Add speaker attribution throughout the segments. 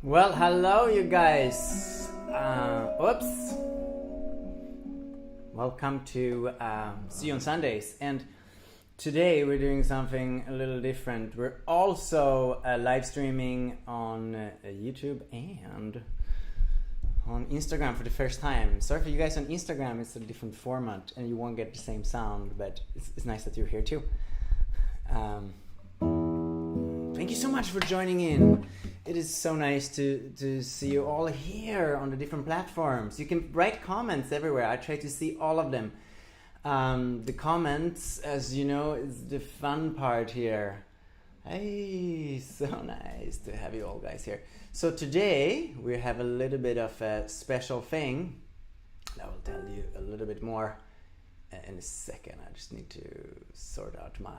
Speaker 1: Well, hello, you guys. Oops. Welcome to See You on Sundays. And today we're doing something a little different. We're also live streaming on YouTube and on Instagram for the first time. Sorry for you guys on Instagram, it's a different format and you won't get the same sound, but it's nice that you're here too. Thank you so much for joining in. It is so nice to see you all here on the different platforms. You can write comments everywhere. I try to see all of them. The comments, as you know, is the fun part here. Hey, so nice to have you all guys here. So today we have a little bit of a special thing. I will tell you a little bit more in a second. I just need to sort out my...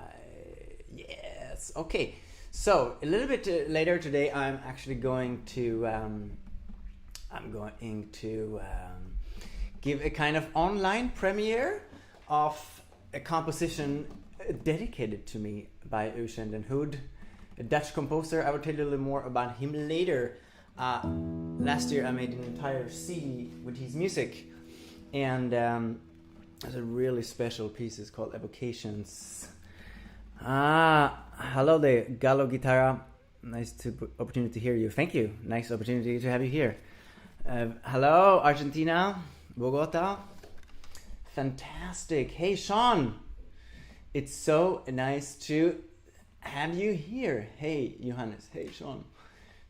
Speaker 1: Yes, okay. So a little bit later today, I'm actually going to give a kind of online premiere of a composition dedicated to me by Usha den Hoed, a Dutch composer. I will tell you a little more about him later. Last year I made an entire CD with his music, and there's a really special piece. It's called Evocations. Hello there, Gallo Guitarra. Nice opportunity to hear you. Thank you. Nice opportunity to have you here. Hello, Argentina, Bogota. Fantastic. Hey, Sean. It's so nice to have you here. Hey, Johannes. Hey, Sean.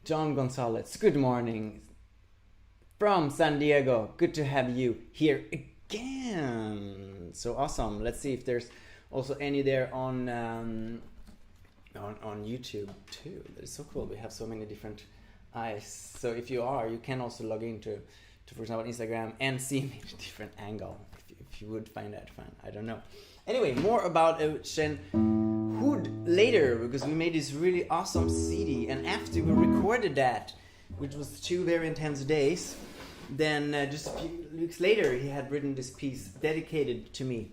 Speaker 1: John Gonzalez. Good morning. From San Diego. Good to have you here again. So awesome. Let's see if there's also any there on YouTube too. That is so cool. We have so many different eyes. So if you are, you can also log into for example Instagram and see me at a different angle if you would find that fun. I don't know. Anyway, more about Shen Hood later, because we made this really awesome CD, and after we recorded that, which was 2 very intense days, then just a few weeks later he had written this piece dedicated to me,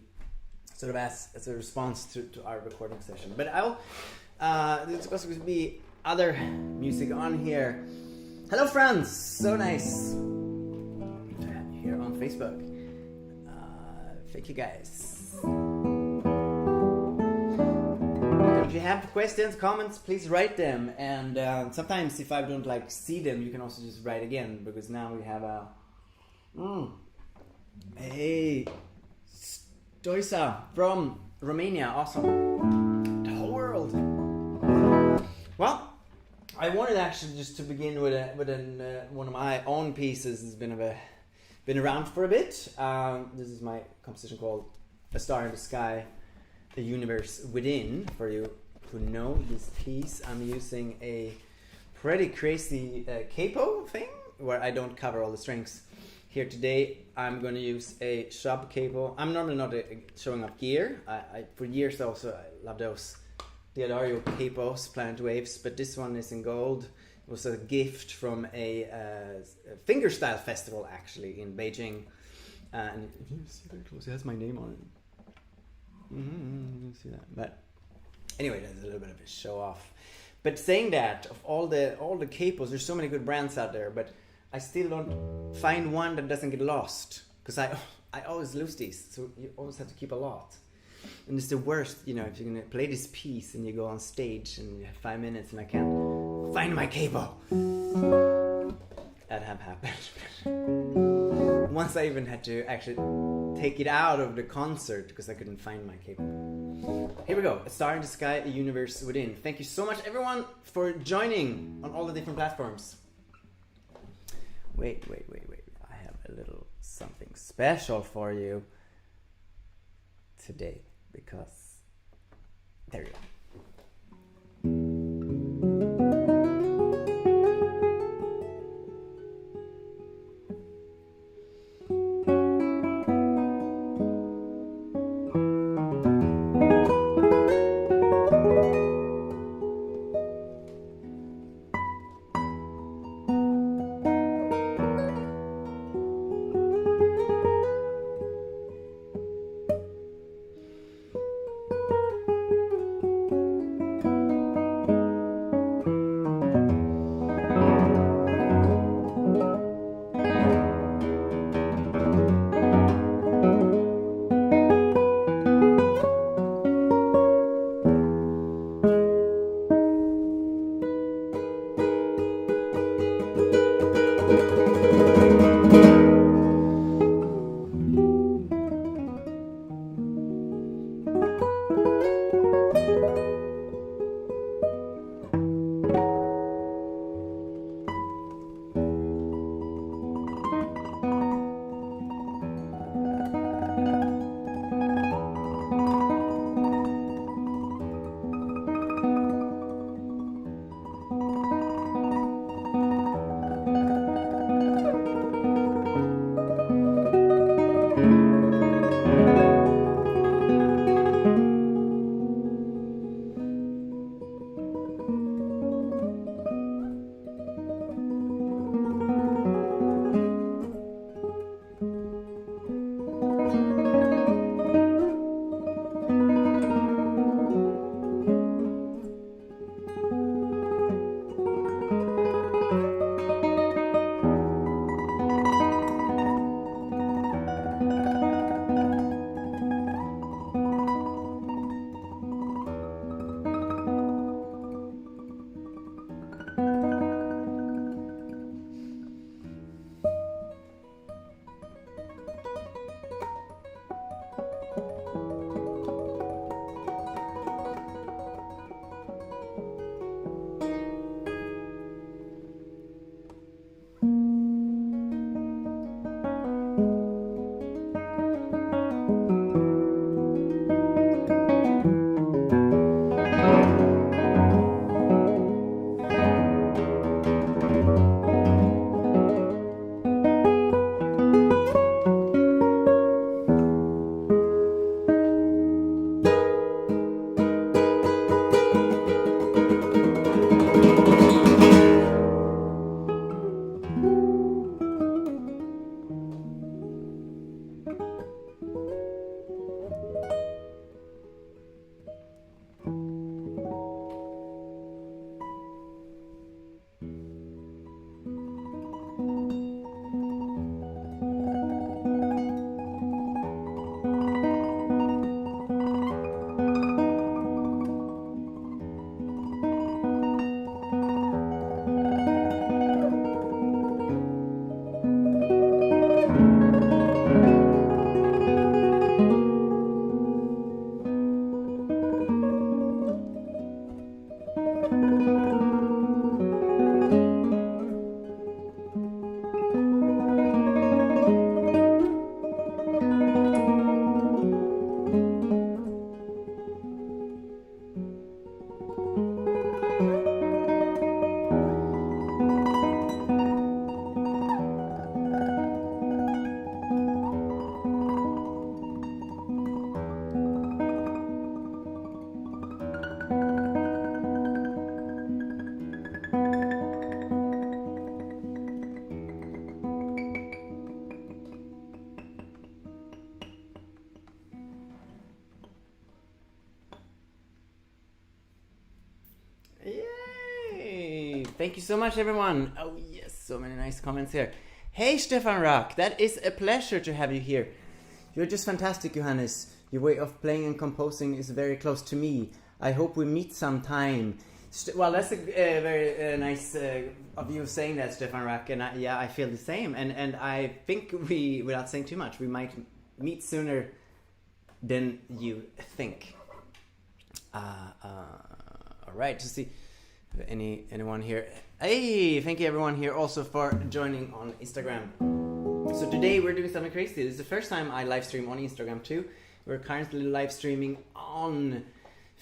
Speaker 1: sort of as a response to our recording session. But there's also going to be other music on here. Hello Franz, so nice to have you here on Facebook. Thank you guys. If you have questions, comments, please write them. And sometimes if I don't see them, you can also just write again, because now we have a hey, Stoisa from Romania, awesome. The whole world. Well, I wanted actually just to begin with one of my own pieces. It's been around for a bit. This is my composition called A Star in the Sky, The Universe Within. For you who know this piece, I'm using a pretty crazy capo thing where I don't cover all the strings. Here today I'm going to use a sub capo. I'm normally not showing up gear. I for years also I love those D'Addario capos, Planet Waves, but this one is in gold. It was a gift from a fingerstyle festival actually in Beijing. And if you see very close, it has my name on it. You see that? But anyway, that's a little bit of a show off. But saying that, of all the capos, there's so many good brands out there, but I still don't find one that doesn't get lost, because I always lose these, so you always have to keep a lot. And it's the worst, if you're gonna play this piece and you go on stage and you have 5 minutes and I can't find my capo. That have happened. Once I even had to actually take it out of the concert because I couldn't find my capo. Here we go. A Star in the Sky, A Universe Within. Thank you so much everyone for joining on all the different platforms. Wait. I have a little something special for you today, because there you go. Thank you so much, everyone. Oh, yes, so many nice comments here. Hey, Stefan Rack, that is a pleasure to have you here. You're just fantastic, Johannes. Your way of playing and composing is very close to me. I hope we meet sometime. Well, that's a very nice of you saying that, Stefan Rack, and I feel the same. And I think we, without saying too much, we might meet sooner than you think. All right, to see anyone here. Hey, thank you everyone here also for joining on Instagram. So today we're doing something crazy. This is the first time I live stream on Instagram too. We're currently live streaming on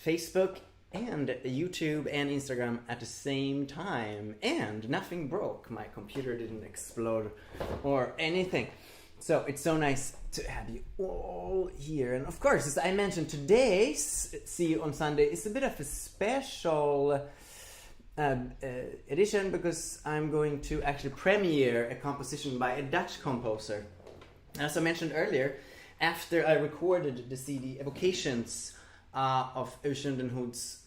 Speaker 1: Facebook and YouTube and Instagram at the same time. And nothing broke. My computer didn't explode or anything. So it's so nice to have you all here. And of course, as I mentioned, today's See You on Sunday is a bit of a special edition because I'm going to actually premiere a composition by a Dutch composer. As I mentioned earlier, after I recorded the CD Evocations of Ocean den Hood's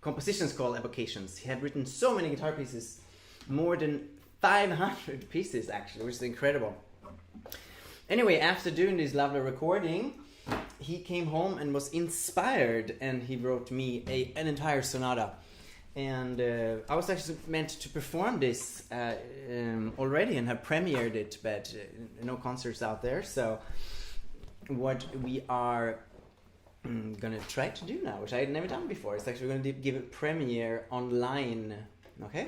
Speaker 1: compositions called Evocations, he had written so many guitar pieces, more than 500 pieces actually, which is incredible. Anyway, after doing this lovely recording, he came home and was inspired, and he wrote me an entire sonata. And I was actually meant to perform this already and have premiered it, but no concerts out there. So what we are gonna try to do now, which I had never done before, is actually going to give a premiere online, okay?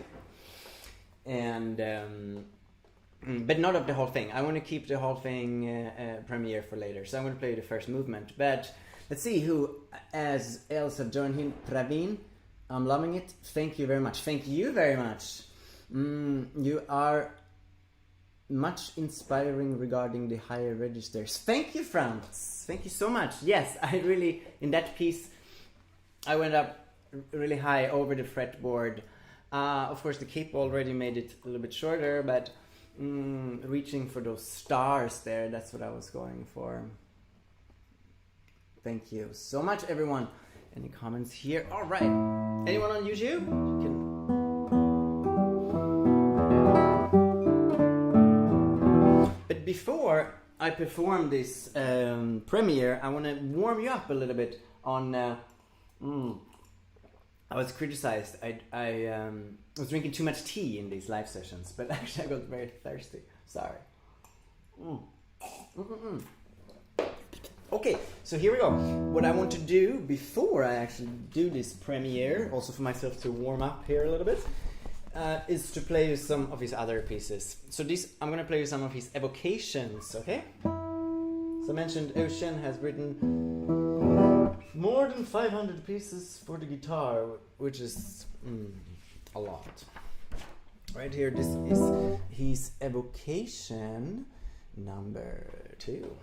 Speaker 1: And but not of the whole thing. I want to keep the whole thing premiere for later. So I'm going to play the first movement. But let's see who else have joined him. Praveen, I'm loving it. Thank you very much. Thank you very much. You are much inspiring regarding the higher registers. Thank you, Franz. Thank you so much. Yes, I really, in that piece, I went up really high over the fretboard. Of course, the capo already made it a little bit shorter, but reaching for those stars there, that's what I was going for. Thank you so much, everyone. Any comments here? All right. Anyone on YouTube? You can... But before I perform this premiere, I want to warm you up a little bit on... I was criticized. I was drinking too much tea in these live sessions, but actually I got very thirsty. Sorry. Okay, so here we go. What I want to do before I actually do this premiere, also for myself to warm up here a little bit, is to play you some of his other pieces. So I'm going to play you some of his evocations, okay? So I mentioned Ocean has written more than 500 pieces for the guitar, which is a lot. Right here, this is his evocation number 2.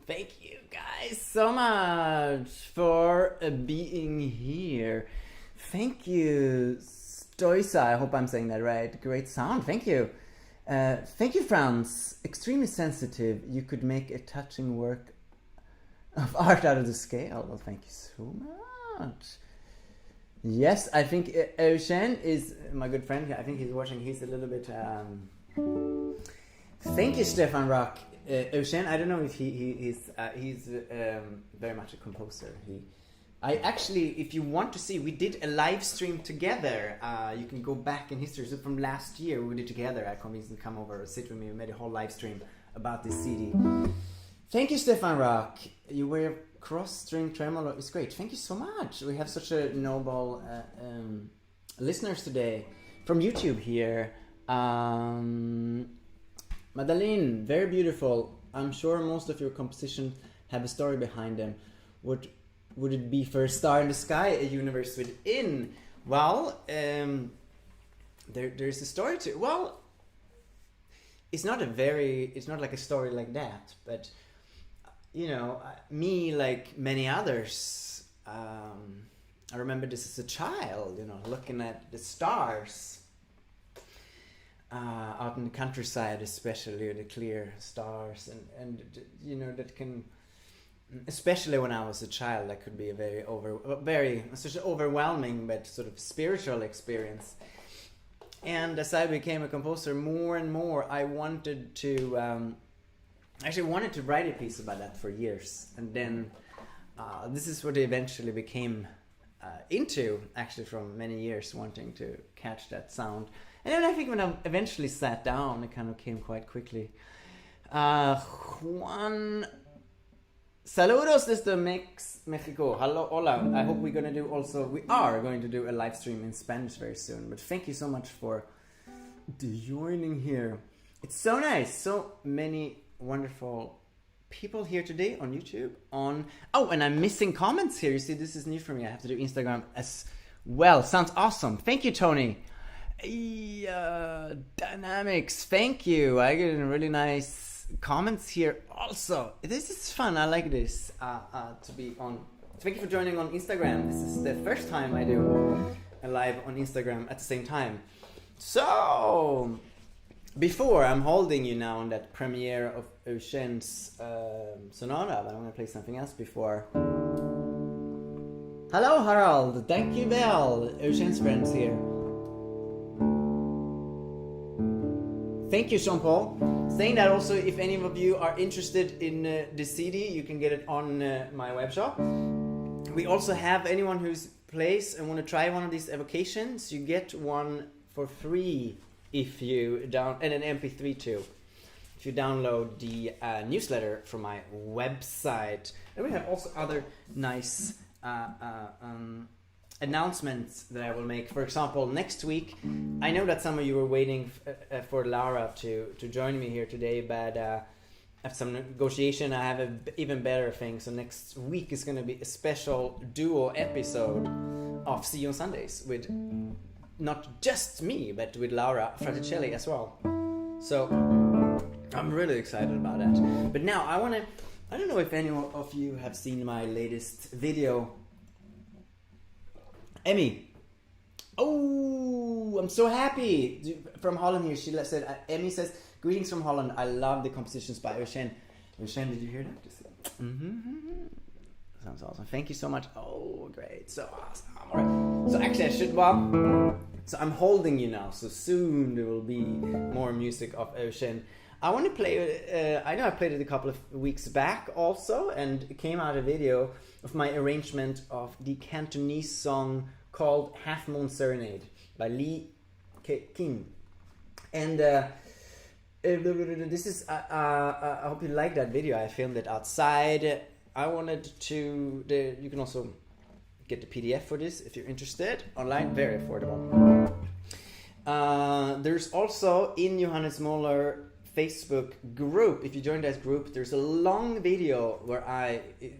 Speaker 1: Thank you guys so much for being here. Thank you, Stoisa. I hope I'm saying that right. Great sound. Thank you. Thank you, Franz. Extremely sensitive. You could make a touching work of art out of the scale. Well, thank you so much. Yes, I think Eugene is my good friend. I think he's watching. He's a little bit... Thank you, Stefan Rock. Eugene, I don't know if he's very much a composer. I actually, if you want to see, we did a live stream together. You can go back in history. So from last year, we did together. I convinced him to come over, sit with me. We made a whole live stream about this CD. Thank you, Stefan Rock. You wear cross-string tremolo. It's great. Thank you so much. We have such a noble listeners today from YouTube here. Madeleine, very beautiful. I'm sure most of your compositions have a story behind them. Would it be for a star in the sky, a universe within? Well, there's a story to. Well, it's not like a story like that, but you know, me like many others. I remember this as a child, you know, looking at the stars out in the countryside, especially the clear stars, and you know that can. Especially when I was a child, that could be a very such an overwhelming but sort of spiritual experience. And as I became a composer, more and more, I wanted to wanted to write a piece about that for years. And then this is what I eventually became into, actually, from many years wanting to catch that sound. And then I think when I eventually sat down, it kind of came quite quickly. Juan. Saludos desde Mexico. Hello, hola. I hope we are going to do a live stream in Spanish very soon. But thank you so much for joining here. It's so nice. So many wonderful people here today on YouTube. Oh, and I'm missing comments here. You see, this is new for me. I have to do Instagram as well. Sounds awesome. Thank you, Tony. Dynamics. Thank you. I get a really nice comments here also. This is fun. I like this to be on. Thank you for joining on Instagram. This is the first time I do a live on Instagram at the same time. So before, I'm holding you now on that premiere of Eugene's Sonata, but I'm going to play something else before. Hello, Harald. Thank you, Bell. Eugene's friends here. Thank you, Jean-Paul. Saying that also, if any of you are interested in the CD, you can get it on my web shop. We also have anyone who's plays and want to try one of these evocations, you get one for free if you and an MP3 too. If you download the newsletter from my website. And we have also other nice announcements that I will make. For example, next week, I know that some of you were waiting for Laura to join me here today, but after some negotiation, I have an even better thing. So next week is going to be a special duo episode of See You on Sundays with not just me, but with Laura Fraticelli as well. So I'm really excited about that. But now I don't know if any of you have seen my latest video. Emmy. Oh, I'm so happy. From Holland here, she said, Emmy says, greetings from Holland. I love the compositions by Eugene. Eugene, did you hear that? Mm-hmm. Sounds awesome. Thank you so much. Oh, great. So awesome. All right. So actually, so I'm holding you now. So soon there will be more music of Eugene. I want to play, I know I played it a couple of weeks back also, and it came out a video of my arrangement of the Cantonese song called Half Moon Serenade by Lee Kim. And this is, I hope you like that video. I filmed it outside. I wanted to, you can also get the PDF for this if you're interested online, very affordable. There's also in Johannes Moller Facebook group. If you join that group, there's a long video where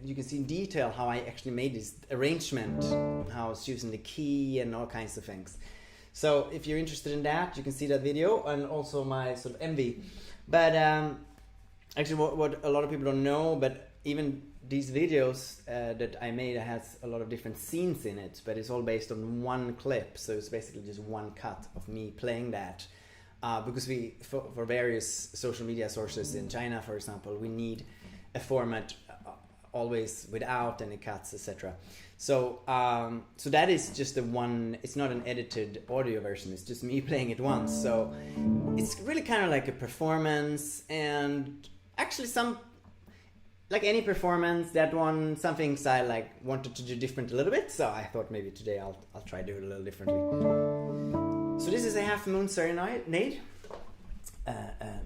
Speaker 1: you can see in detail how I actually made this arrangement, how I was using the key and all kinds of things. So if you're interested in that, you can see that video and also my sort of envy. But actually what a lot of people don't know, but even these videos that I made has a lot of different scenes in it, but it's all based on one clip, so it's basically just one cut of me playing that. Because we, for various social media sources in China, for example, we need a format always without any cuts, etc. So so that is just the one. It's not an edited audio version. It's just me playing it once. So it's really kind of like a performance, and actually like any performance, that one, some things I like wanted to do different a little bit. So I thought maybe today I'll try to do it a little differently. So this is a Half Moon Serenade.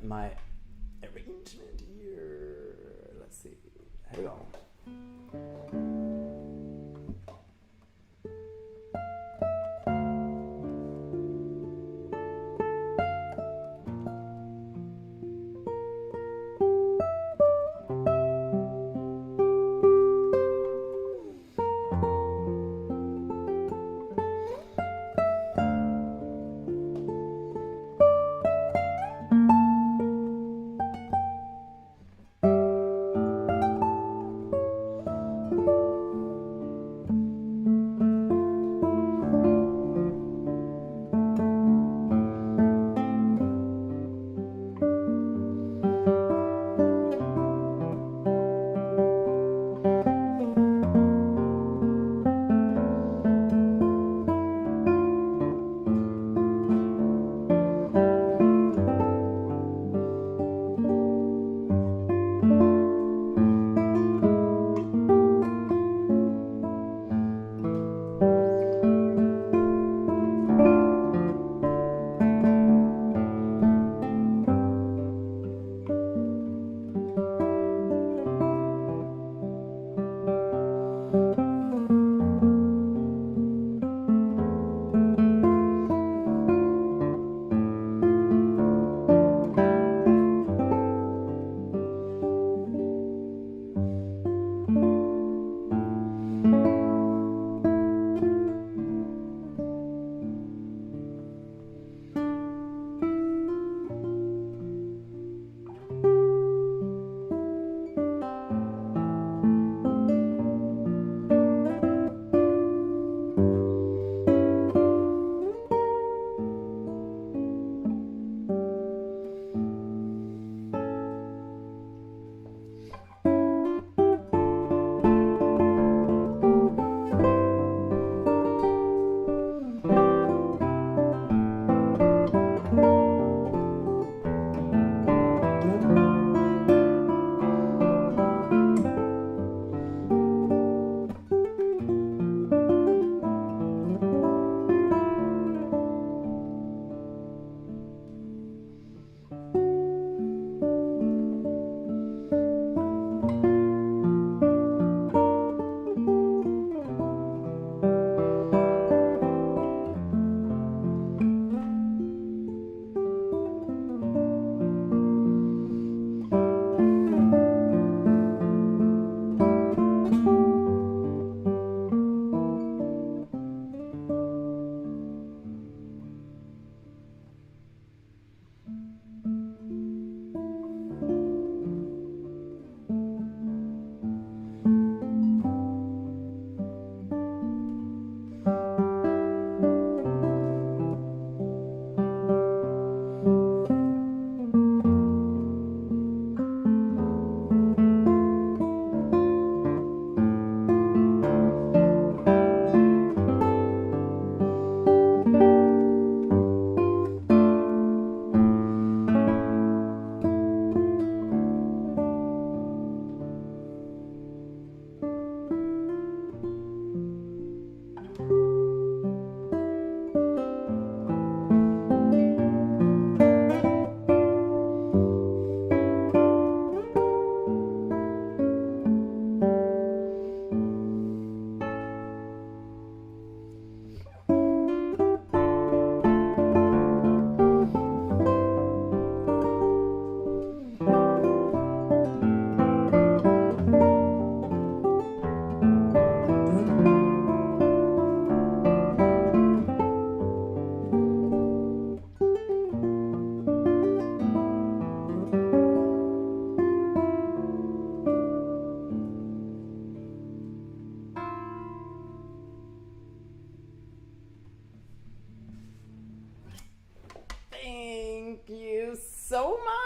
Speaker 1: My arrangement here. Let's see. Here we go.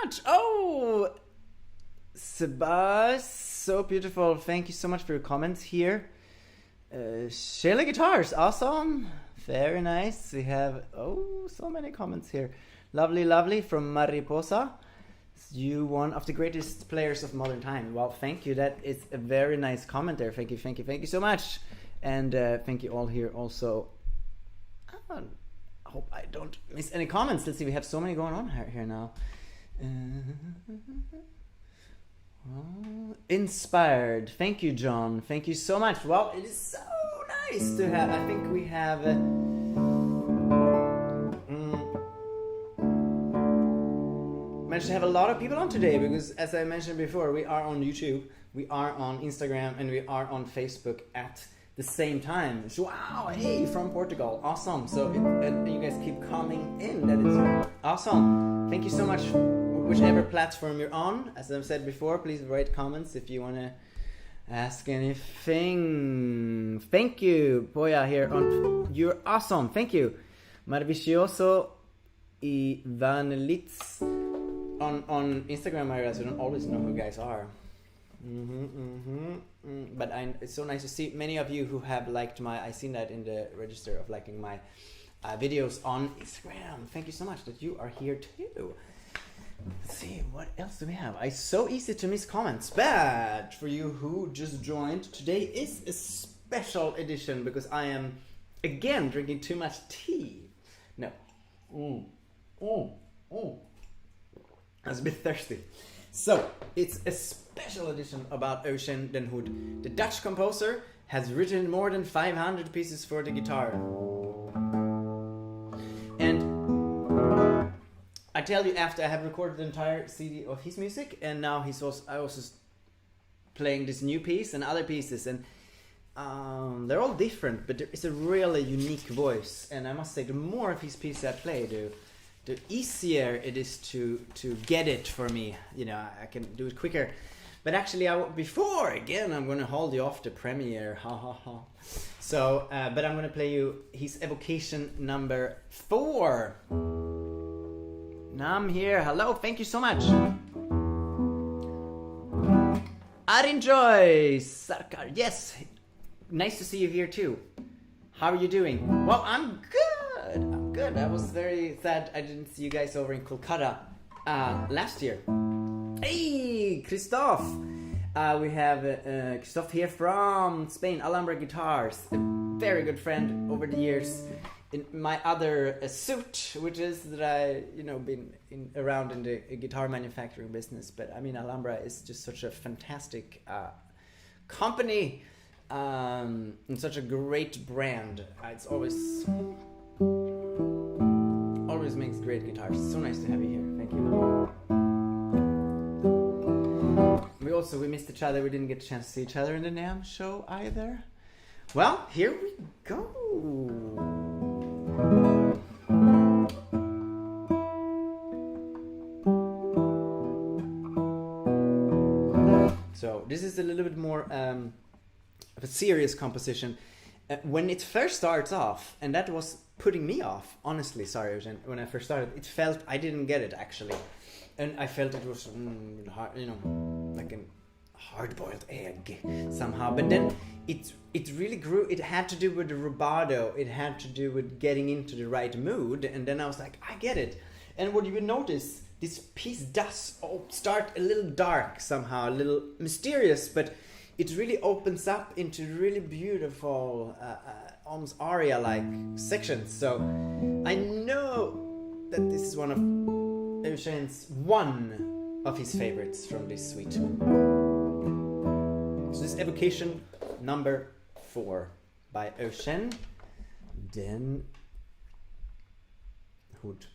Speaker 1: much. Oh, Sebas, so beautiful. Thank you so much for your comments here. Sheila Guitars, awesome. Very nice. We have, so many comments here. Lovely, lovely from Mariposa. You one of the greatest players of modern time. Well, thank you. That is a very nice comment there. Thank you, thank you, thank you so much. And thank you all here also. I hope I don't miss any comments. Let's see, we have so many going on here now. Inspired. Thank you, John. Thank you so much. Well, it is so nice to have. I think we have managed to have a lot of people on today because, as I mentioned before, we are on YouTube, we are on Instagram, and we are on Facebook at the same time. So, wow, hey, from Portugal. Awesome. So, and you guys keep coming in. That is awesome. Thank you so much. Whichever platform you're on, as I've said before, please write comments if you want to ask anything. Thank you, Boya here on. You're awesome. Thank you, Maravilloso y Vanelitz on Instagram. I realize I don't always know who you guys are. But it's so nice to see many of you who have liked I seen that in the register of liking my videos on Instagram. Thank you so much that you are here too. Let's see, what else do we have? It's so easy to miss comments. But for you who just joined, today is a special edition because I am again drinking too much tea. No. I was a bit thirsty. So, it's a special edition about Eugen den Hoed. The Dutch composer has written more than 500 pieces for the guitar. And I tell you, after I have recorded the entire CD of his music, and now I also playing this new piece and other pieces, and they're all different, but there is a really unique voice. And I must say, the more of his pieces I play, the easier it is to get it for me. You know, I can do it quicker. But actually, I'm going to hold you off the premiere. Ha ha ha. So, but I'm going to play you his evocation number 4. Now I'm here. Hello, thank you so much. Arin Joy Sarkar. Yes, nice to see you here too. How are you doing? Well, I'm good. I was very sad I didn't see you guys over in Kolkata last year. Hey, Christophe. We have Christophe here from Spain, Alhambra Guitars. A very good friend over the years. In my other suit, which is that I, been around in the guitar manufacturing business. But I mean, Alhambra is just such a fantastic company and such a great brand. It's always makes great guitars. It's so nice to have you here. Thank you. We missed each other. We didn't get a chance to see each other in the NAMM show either. Well, here we go. So this is a little bit more of a serious composition. When it first starts off, and that was putting me off, honestly, sorry, Eugen, when I first started, it felt, I didn't get it actually. And I felt it was hard, like a hard-boiled egg somehow. But then it really grew. It had to do with the rubato. It had to do with getting into the right mood. And then I was like, I get it. And what you will notice, this piece does start a little dark somehow, a little mysterious, but it really opens up into really beautiful, almost aria-like sections. So I know that this is one of Eugen's favorites from this suite. So this is evocation number 4 by Eugen den Hoed.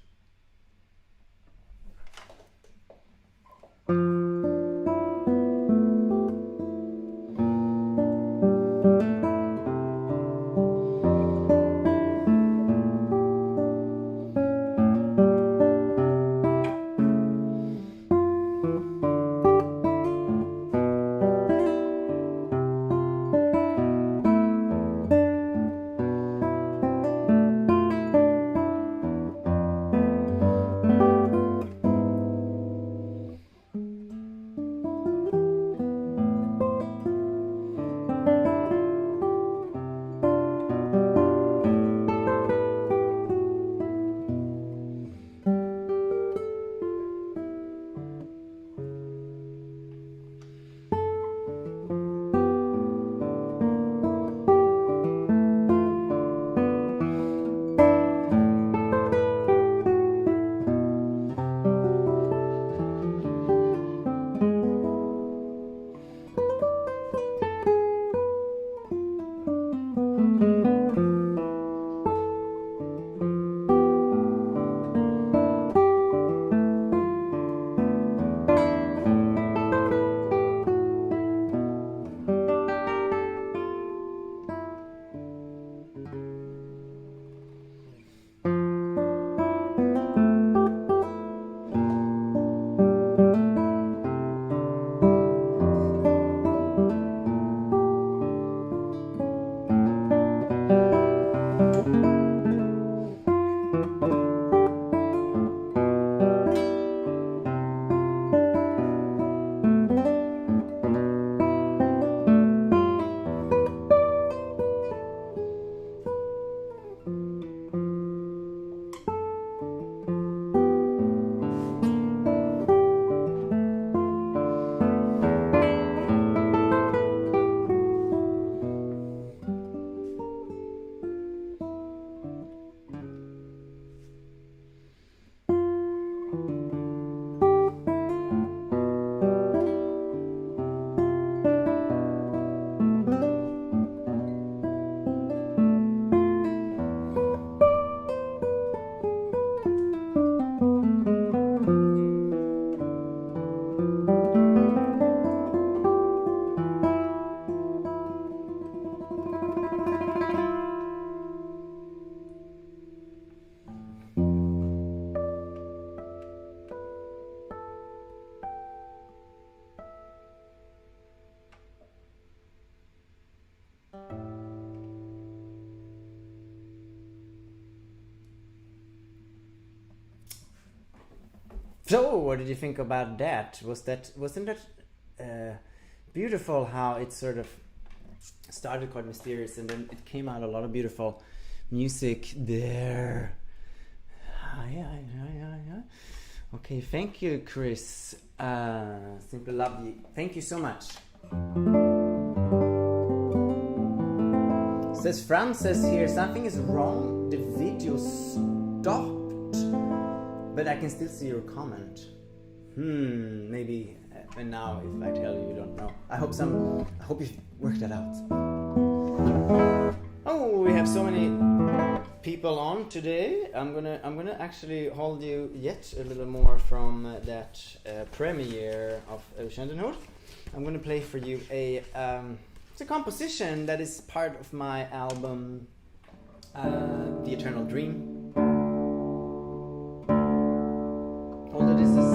Speaker 1: So, what did you think about that? Wasn't that beautiful? How it sort of started quite mysterious, and then it came out a lot of beautiful music there. Yeah. Okay, thank you, Chris. Simply lovely. Thank you so much. Says Frances here, something is wrong. The video stopped, but I can still see your comment. Maybe. And now, if I tell you, you don't know. I hope you worked that out. Oh, we have so many people on today. I'm gonna actually hold you yet a little more from that premiere of Ocean den Nord. I'm gonna play for you it's a composition that is part of my album The Eternal Dream. Although this is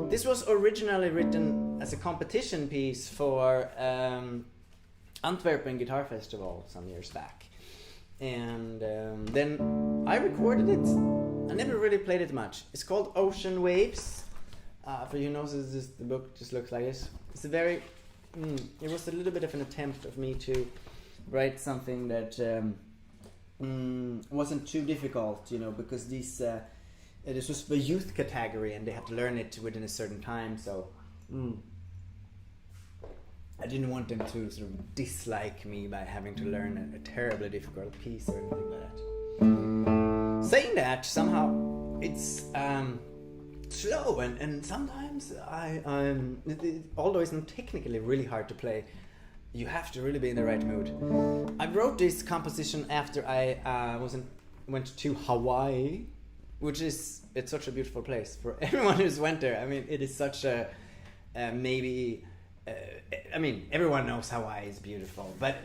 Speaker 1: This was originally written as a competition piece for Antwerpen Guitar Festival some years back. And then I recorded it. I never really played it much. It's called Ocean Waves. For you know, the book just looks like this. It's a very... it was a little bit of an attempt of me to write something that wasn't too difficult, because these... this was the youth category, and they had to learn it within a certain time. So I didn't want them to sort of dislike me by having to learn a terribly difficult piece or anything like that. Saying that, somehow it's slow, and sometimes although it's not technically really hard to play, you have to really be in the right mood. I wrote this composition after I went to Hawaii, which it's such a beautiful place for everyone who's went there. I mean, it is such a everyone knows Hawaii is beautiful, but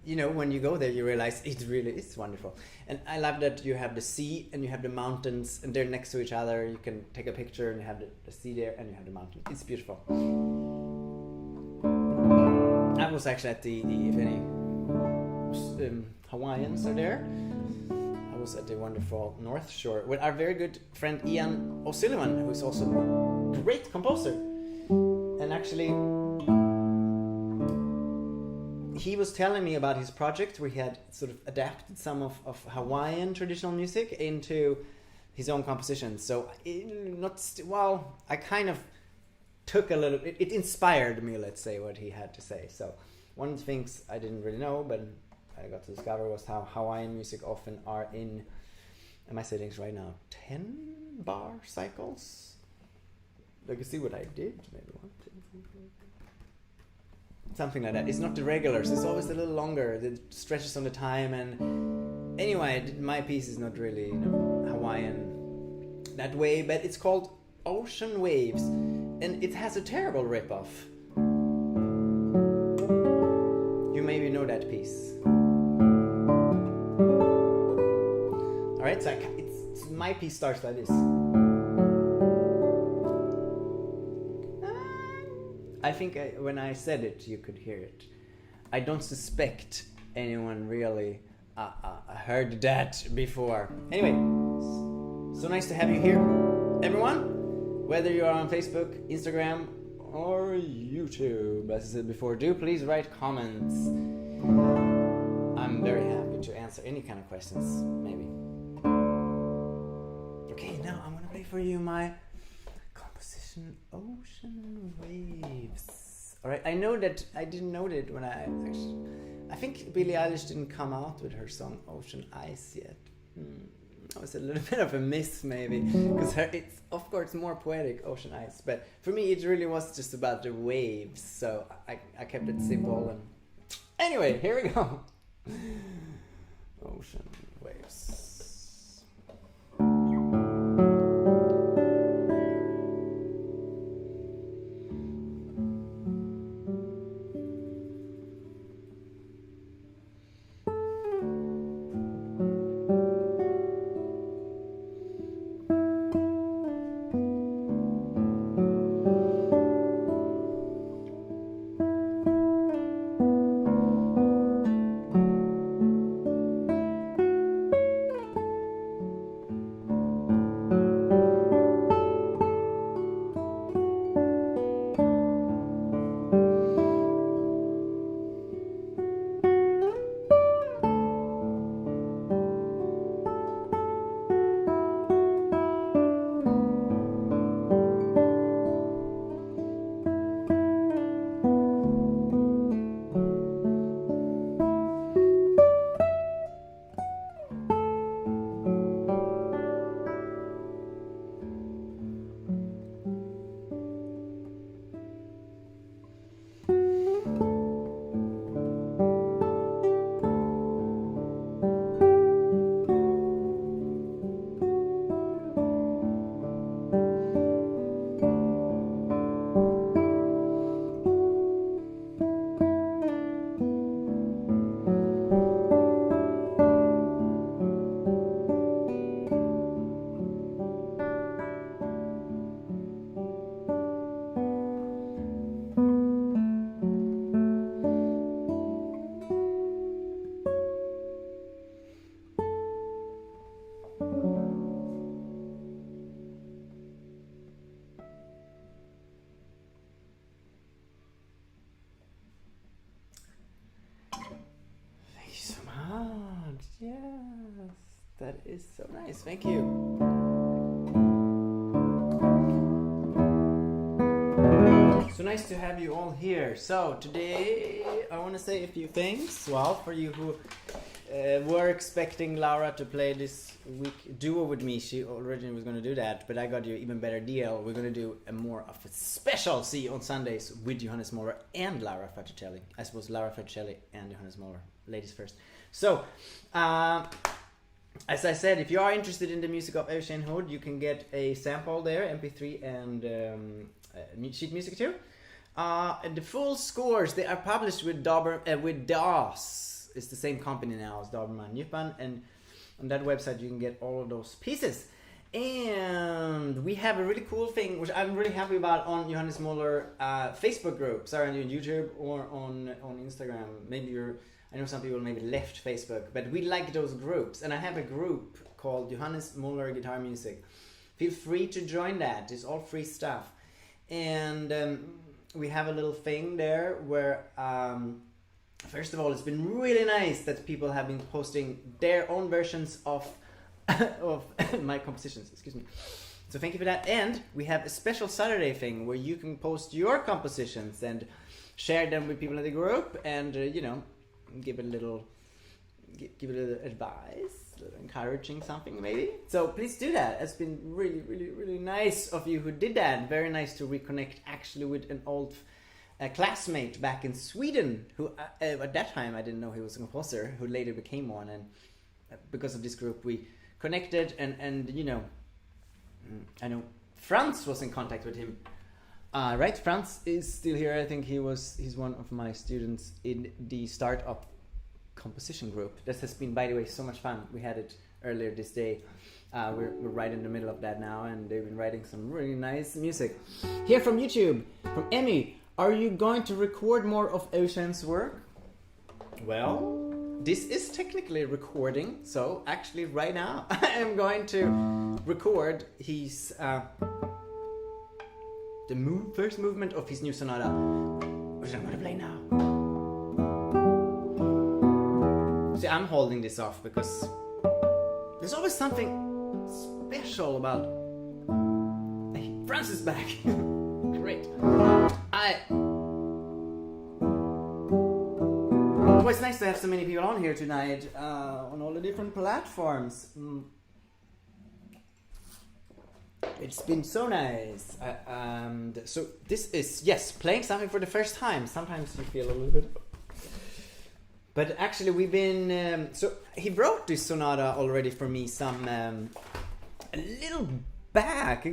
Speaker 1: when you go there, you realize it really is wonderful. And I love that you have the sea and you have the mountains, and they're next to each other. You can take a picture and you have the sea there, and you have the mountain. It's beautiful. I was actually at the if any Hawaiians are there, I was at the wonderful North Shore with our very good friend Ian O'Sullivan, who's also a great composer. And actually, he was telling me about his project where he had sort of adapted some of Hawaiian traditional music into his own compositions. So, I kind of took a little... It inspired me, let's say, what he had to say. So, one of the things I didn't really know, but I got to discover, was how Hawaiian music often are in... Am I saying this right now? 10-bar cycles? You can see what I did. Maybe 1, 2, 3, 4... Something like that. It's not the regulars. It's always a little longer. It stretches on the time. And anyway, my piece is not really Hawaiian that way, but it's called Ocean Waves, and it has a terrible ripoff. You maybe know that piece. All right, so my piece starts like this. I think when I said it, you could hear it. I don't suspect anyone really heard that before. Anyway, so nice to have you here, everyone. Whether you are on Facebook, Instagram, or YouTube, as I said before, do please write comments. I'm very happy to answer any kind of questions, maybe. Okay, now I'm gonna play for you my composition, Ocean Waves. All right, I know that I didn't know that when I think Billie Eilish didn't come out with her song Ocean Eyes yet. That was a little bit of a miss, maybe, because it's of course more poetic, Ocean Eyes, but for me it really was just about the waves, so I kept it simple. And anyway, here we go. Ocean Waves. is so nice. Thank you. So nice to have you all here. So today I want to say a few things. Well, for you who were expecting Laura to play this week duo with me, she originally was going to do that, but I got you an even better deal. We're going to do a more of a special See on Sundays with Johannes Moller and Laura Fraticelli. I suppose Laura Fraticelli and Johannes Moller. Ladies first. So, as I said, if you are interested in the music of Eugen Hood, you can get a sample there, MP3 and sheet music too. And the full scores, they are published with DAS. It's the same company now as Dobermann Nypan, and on that website you can get all of those pieces. And we have a really cool thing, which I'm really happy about, on Johannes Moller Facebook group. Sorry, on YouTube or on Instagram. Maybe I know some people maybe left Facebook, but we like those groups. And I have a group called Johannes Moller Guitar Music. Feel free to join that. It's all free stuff. And we have a little thing there where... first of all, it's been really nice that people have been posting their own versions of my compositions. Excuse me. So thank you for that. And we have a special Saturday thing where you can post your compositions and share them with people in the group, and give it a little advice, a little encouraging something maybe. So please do that. It's been really, really, really nice of you who did that. Very nice to reconnect actually with an old classmate back in Sweden, who at that time I didn't know he was a composer, who later became one, and because of this group we connected, and I know Franz was in contact with him, right? Franz is still here. I think he's one of my students in the startup composition group. This has been, by the way, so much fun. We had it earlier this day. We're right in the middle of that now, and they've been writing some really nice music. Here from YouTube, from Emmy: are you going to record more of Eugen's work? Well, this is technically recording, so actually right now I am going to record his first movement of his new sonata, which I'm going to play now. See, I'm holding this off because there's always something special about... Hey, Franz is back. Great. Well, it's nice to have so many people on here tonight, on all the different platforms. It's been so nice. So this is, yes, playing something for the first time. Sometimes you feel a little bit... But actually we've been... so he wrote this sonata already for me a little back.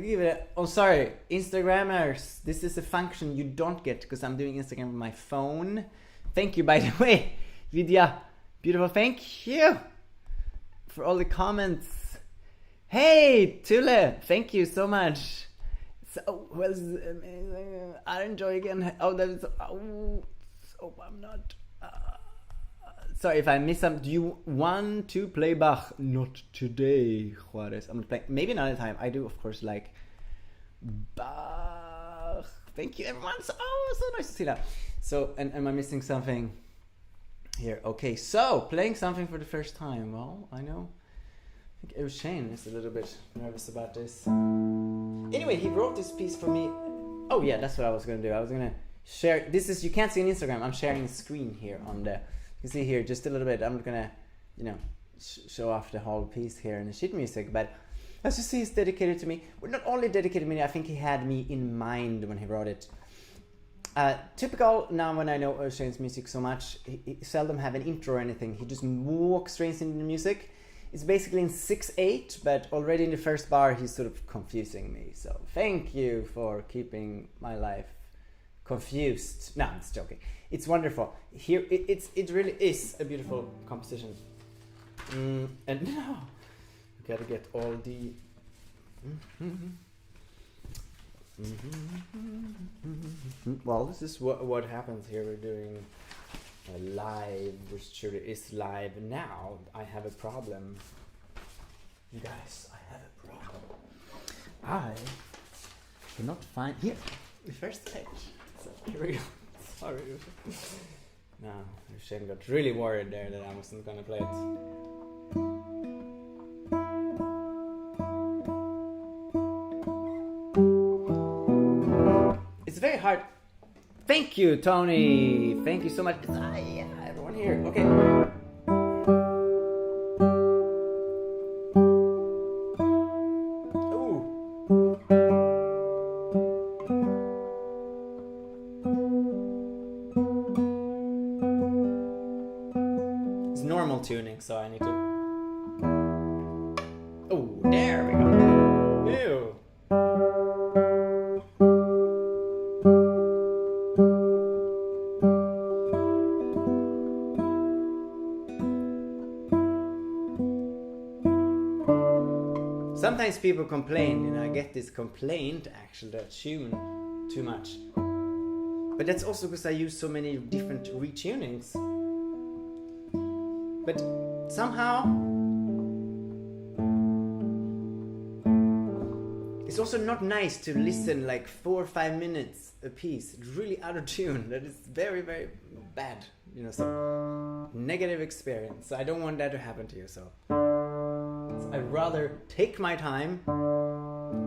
Speaker 1: Oh, sorry, Instagrammers. This is a function you don't get because I'm doing Instagram with my phone. Thank you, by the way, Vidya. Beautiful. Thank you for all the comments. Hey, Tule. Thank you so much. So well, amazing. I enjoy again. Oh, that is. Oh, so I'm not. Sorry if I miss some. Do you want to play Bach? Not today, Juarez. I'm not playing. Maybe another time. I do, of course, like Bach. Thank you, everyone. So nice to see that. So, and am I missing something here? Okay, so playing something for the first time. Well, I know. I think Eugen is a little bit nervous about this. Anyway, he wrote this piece for me. Oh yeah, that's what I was gonna do. I was gonna share. This is, you can't see on Instagram. I'm sharing the screen here on the. You can see here just a little bit. I'm not gonna, show off the whole piece here in the sheet music, but as you see, it's dedicated to me. Well, not only dedicated to me, I think he had me in mind when he wrote it. Typical now when I know Eugen's music so much, he seldom have an intro or anything. He just walks straight into the music. It's basically in 6/8, but already in the first bar he's sort of confusing me. So thank you for keeping my life confused. No, I'm just joking. It's wonderful. Here, it really is a beautiful composition. And now, we gotta get all the... Well, this is what happens here. We're doing a live, which surely is live now. I have a problem. You guys, I have a problem. I cannot find... Here, the first page. So, here we go. Sorry. No, Eugen got really worried there that I wasn't gonna play it. heart. Thank you, Tony. Thank you so much. Yeah, everyone here. Okay. It's normal tuning, so I need to. Oh, there we go. Ew. Sometimes people complain, I get this complaint actually that I tune too much. But that's also because I use so many different retunings. But somehow it's also not nice to listen like 4 or 5 minutes a piece. It's really out of tune. That is very, very bad. So negative experience. So I don't want that to happen to you. So I'd rather take my time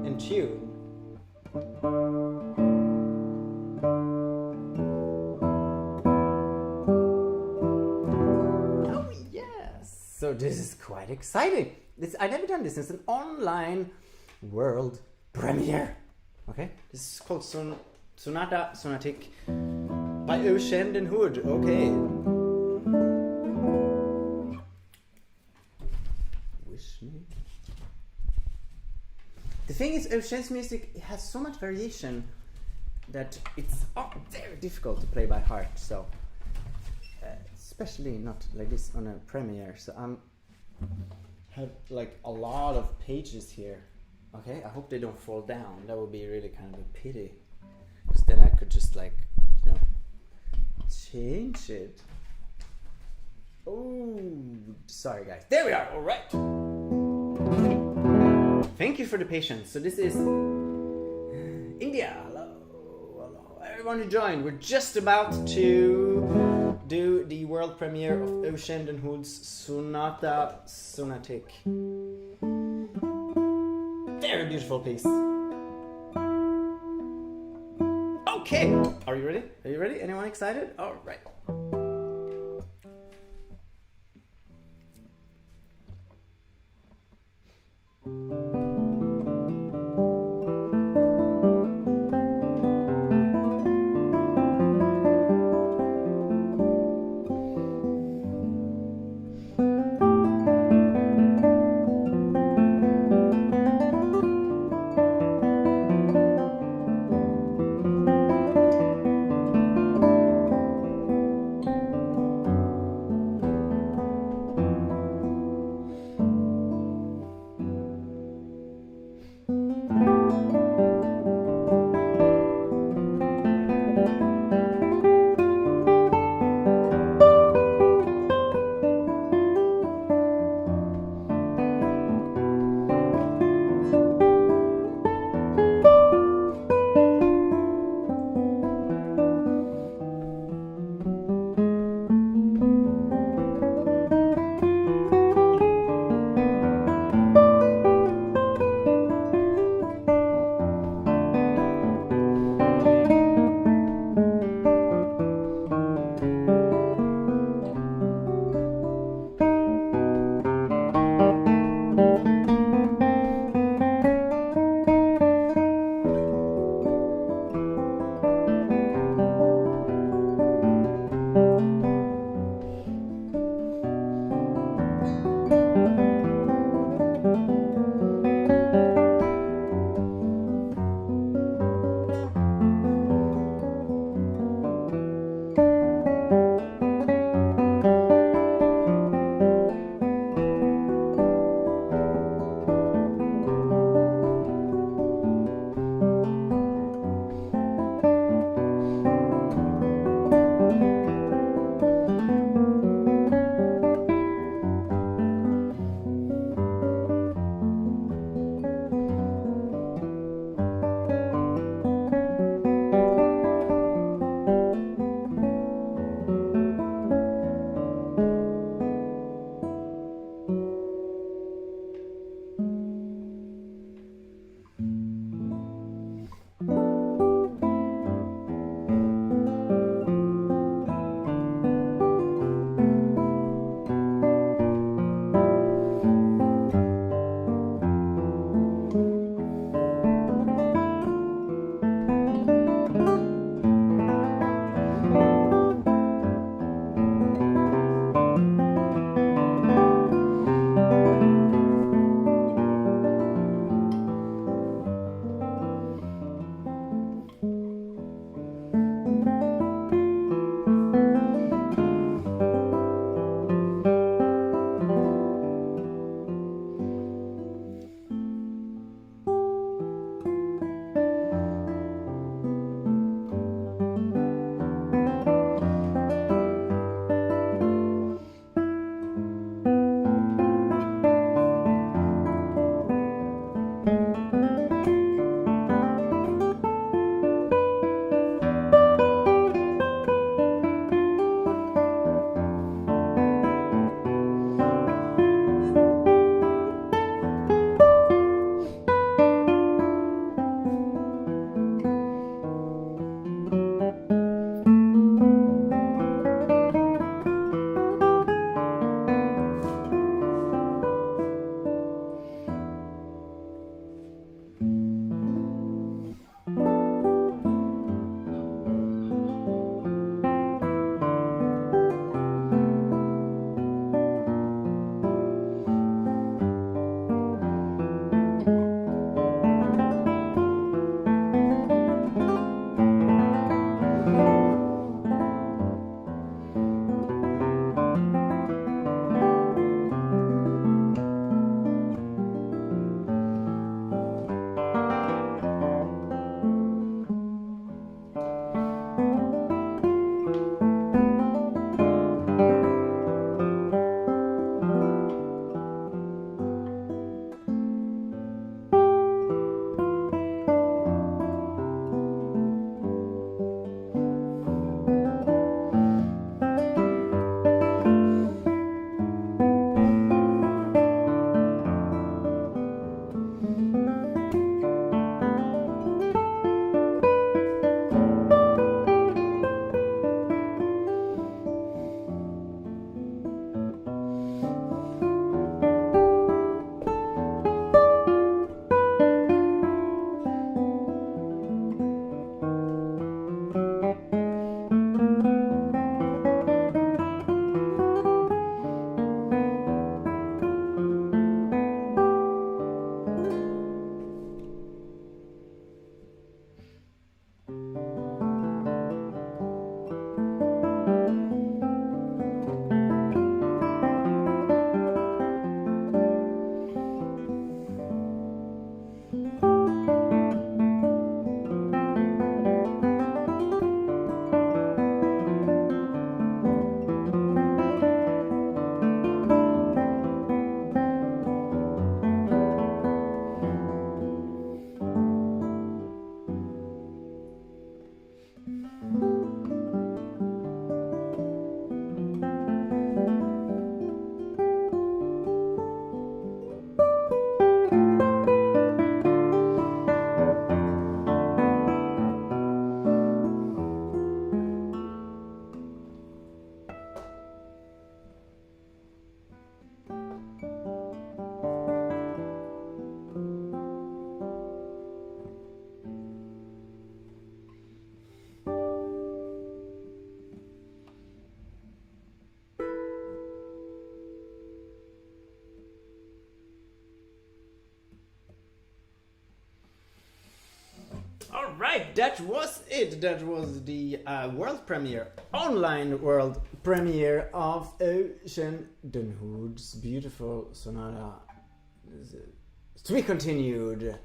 Speaker 1: and tune. Oh yes! So this is quite exciting. I've never done this. It's an online world premiere. Okay, this is called Sonata Sonatique by Eugen den Hood. Okay. The thing is, Eugen's music has so much variation that it's very difficult to play by heart. So, especially not like this on a premiere. So have like a lot of pages here. Okay, I hope they don't fall down. That would be really kind of a pity, because then I could just like change it. Oh, sorry guys. There we are. All right. Thank you for the patience. So this is India. Hello, everyone who joined. We're just about to do the world premiere of Eugen den Hood's Sonata Sonatique. Very beautiful piece. Okay, are you ready? Are you ready? Anyone excited? All right. Right, that was it. That was the world premiere, online world premiere of Ocean Den Hood's beautiful sonata. To be continued.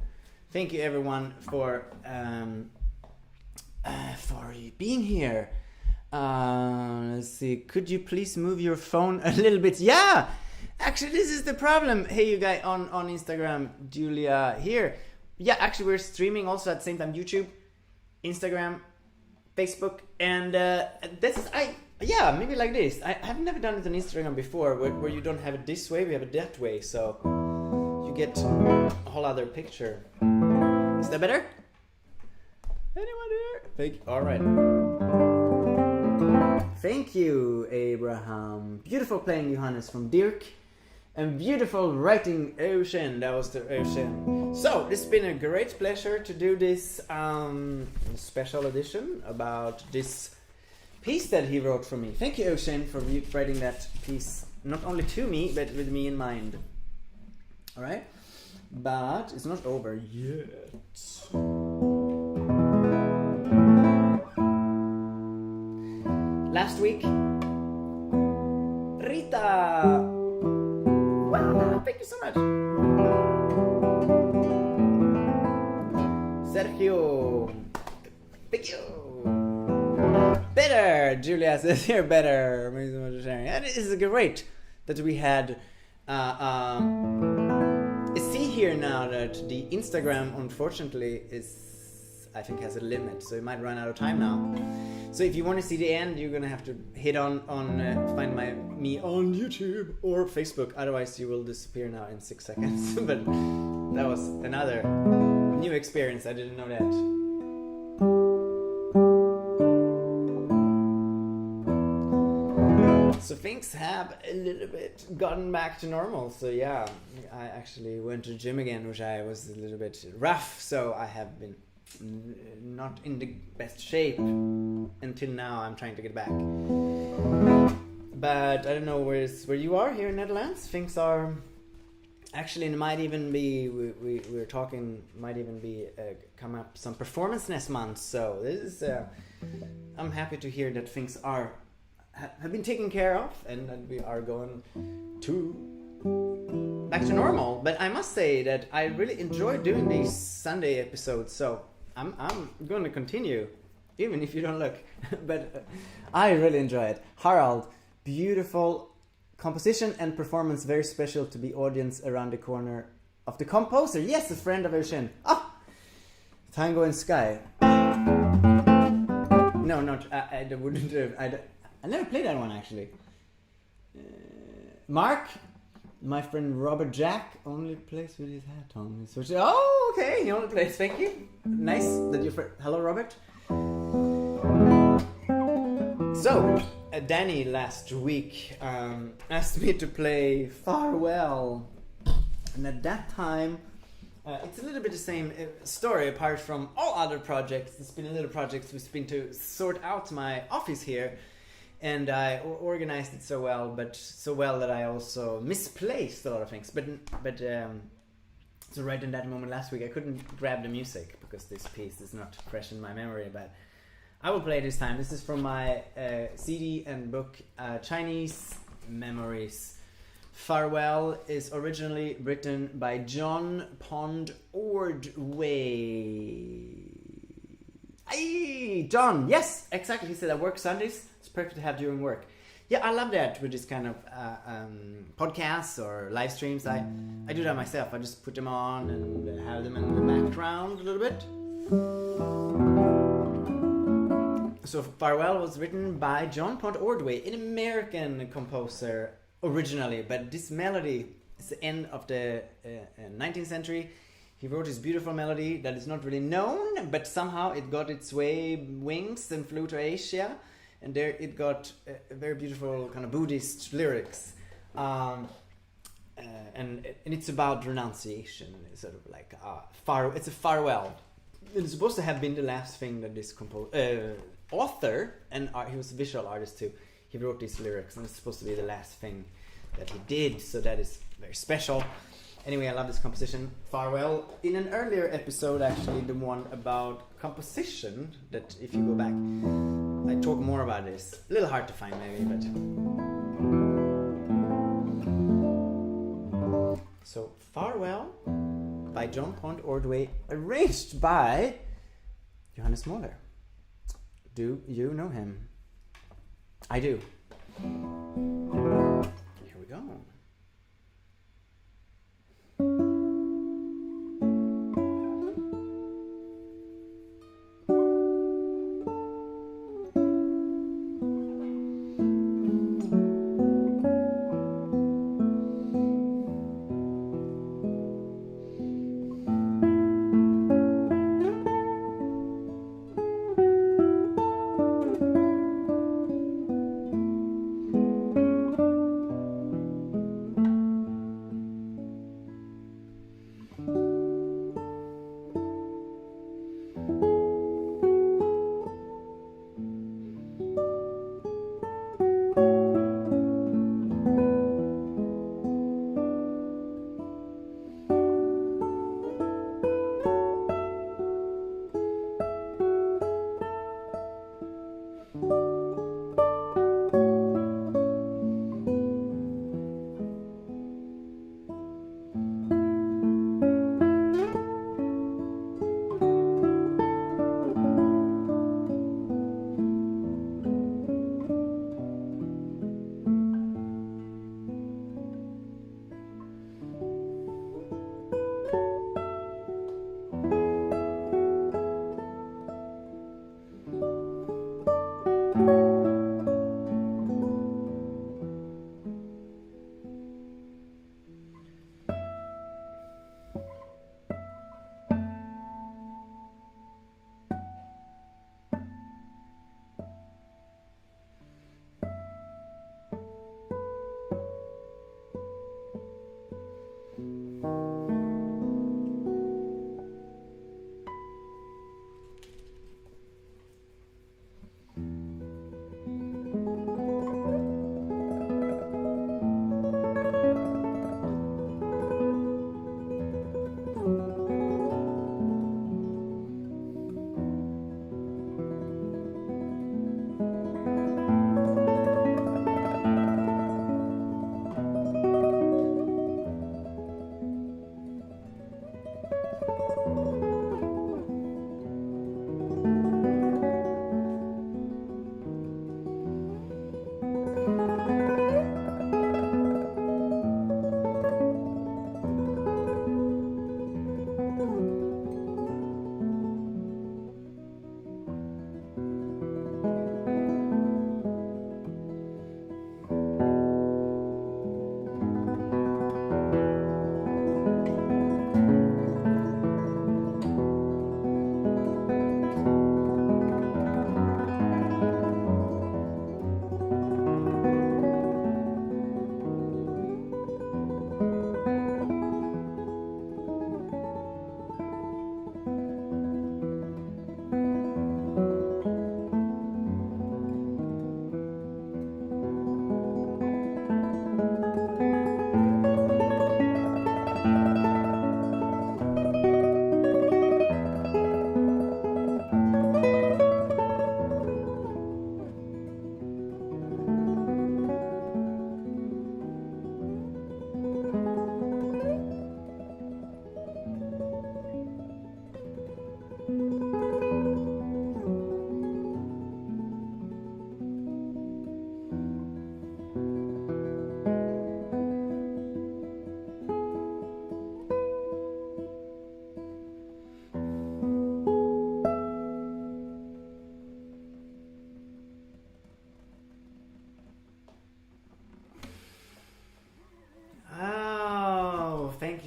Speaker 1: Thank you everyone for being here. Let's see. Could you please move your phone a little bit? Yeah. Actually, this is the problem. Hey, you guys on Instagram, Julia here. Yeah, actually, we're streaming also at the same time YouTube, Instagram, Facebook, and maybe like this. I've never done it on Instagram before, where you don't have it this way, we have it that way, so you get a whole other picture. Is that better? Anyone here? Thank you. All right. Thank you, Abraham. Beautiful playing, Johannes from Dirk. And beautiful writing, Ocean. That was the Ocean. So, it's been a great pleasure to do this special edition about this piece that he wrote for me. Thank you, Ocean, for writing that piece, not only to me, but with me in mind. Alright? But it's not over yet. Last week, Rita. Wow, thank you so much. Sergio, thank you. Better, Julia says here, better. Thank you so much for sharing. And it is great that we had. See here now that the Instagram, unfortunately, I think has a limit, so it might run out of time now. So if you want to see the end, you're gonna have to hit on find me on YouTube or Facebook. Otherwise, you will disappear now in 6 seconds. But that was another new experience. I didn't know that. So things have a little bit gotten back to normal. So yeah, I actually went to the gym again, which I was a little bit rough. So I have been not in the best shape until now. I'm trying to get back, but I don't know where you are here in Netherlands. Things are actually, it might even be we're talking might even be come up some performance next month. So this is I'm happy to hear that things have been taken care of and that we are going back to normal. But I must say that I really enjoy doing these Sunday episodes, so I'm going to continue, even if you don't look. But I really enjoy it. Harald, beautiful composition and performance, very special to be audience around the corner of the composer. Yes, a friend of Ocean. Tango in Sky. No, not I wouldn't. I never played that one actually. Mark. My friend Robert Jack only plays with his hat on. Oh, okay, he only plays. Thank you. Nice that you're friend. Hello, Robert. So, Danny last week asked me to play Farewell, and at that time, it's a little bit the same story. Apart from all other projects, it's been a little project. It's been to sort out my office here. And I organized it so well that I also misplaced a lot of things. But so right in that moment last week, I couldn't grab the music because this piece is not fresh in my memory. But I will play it this time. This is from my CD and book, Chinese Memories. Farewell is originally written by John Pond Ordway. Hey, John, yes, exactly. He said I work Sundays. It's perfect to have during work. Yeah, I love that with this kind of podcasts or live streams. I do that myself. I just put them on and have them in the background a little bit. So Farewell was written by John Pond Ordway, an American composer originally, but this melody is the end of the 19th century. He wrote this beautiful melody that is not really known, but somehow it got its wings and flew to Asia, and there it got a very beautiful kind of Buddhist lyrics, and it's about renunciation. It's sort of like it's a farewell. It's supposed to have been the last thing that this author, and he was a visual artist too. He wrote these lyrics, and it's supposed to be the last thing that he did. So that is very special. Anyway, I love this composition. Farewell. In an earlier episode, actually, the one about composition, that if you go back, I talk more about this. A little hard to find maybe, but... So, Farewell by John Pont Ordway, arranged by Johannes Moller. Do you know him? I do. Here we go.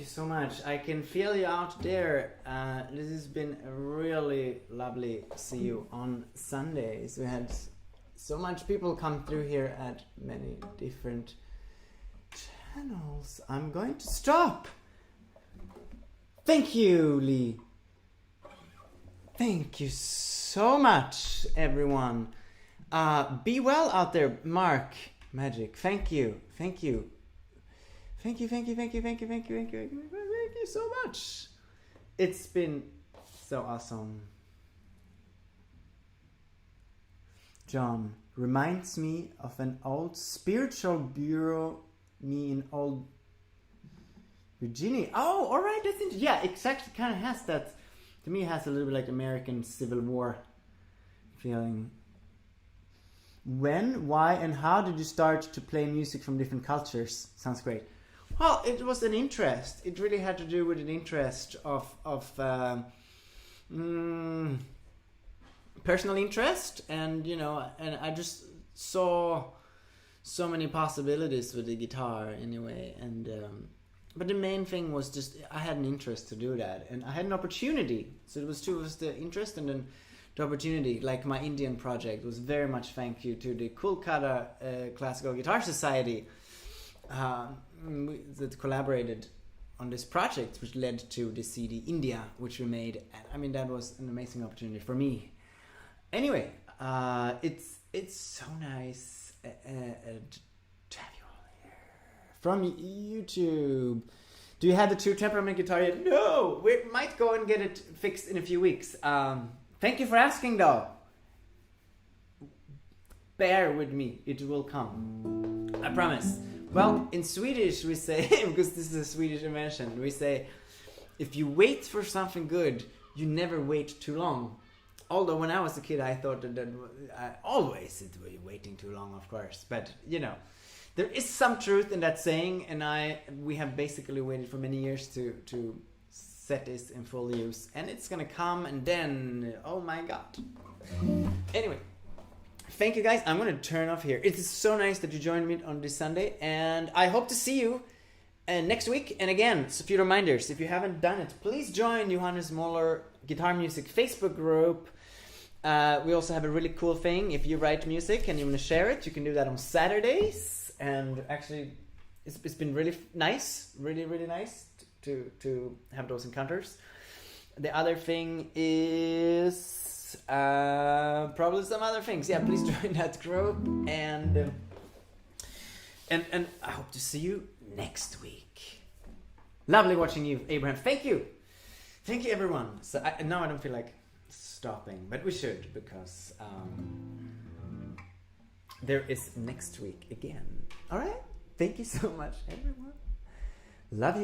Speaker 1: you so much. I can feel you out there. This has been really lovely to see you on Sundays. We had so much people come through here at many different channels. I'm going to stop. Thank you, Lee. Thank you so much, everyone. Be well out there, Mark Magic. Thank you. Thank you. Thank you so much. It's been so awesome. John reminds me of an old spiritual bureau me in old Virginia. Oh, all right, that's interesting. Yeah, exactly. Kind of has that. To me, it has a little bit like American Civil War feeling. When, why, and how did you start to play music from different cultures? Sounds great. Well, it was an interest. It really had to do with an interest of personal interest, and and I just saw so many possibilities with the guitar anyway, and but the main thing was just I had an interest to do that, and I had an opportunity. So it was the interest and then the opportunity. Like my Indian project was very much thank you to the Kolkata Classical Guitar Society that collaborated on this project, which led to the CD India, which we made. I mean, that was an amazing opportunity for me. Anyway, it's so nice to have you all here. From YouTube. Do you have the true temperament guitar yet? No! We might go and get it fixed in a few weeks. Thank you for asking though. Bear with me, it will come. I promise. Well, in Swedish we say, because this is a Swedish invention, we say, if you wait for something good, you never wait too long. Although when I was a kid, I thought that I always it was waiting too long, of course. But there is some truth in that saying, and we have basically waited for many years to set this in full use, and it's gonna come, and then oh my god. Anyway, thank you guys. I'm gonna turn off here. It is so nice that you joined me on this Sunday, and I hope to see you next week. And again, a few reminders: if you haven't done it, please join Johannes Moller Guitar Music Facebook group. We also have a really cool thing. If you write music and you want to share it, you can do that on Saturdays. And actually, it's been really nice, really nice to have those encounters. The other thing is probably some other things. Yeah, please join that group, and I hope to see you next week. Lovely watching you, Abraham. Thank you everyone. So now I don't feel like stopping, but we should, because there is next week again. All right, thank you so much everyone. Love you.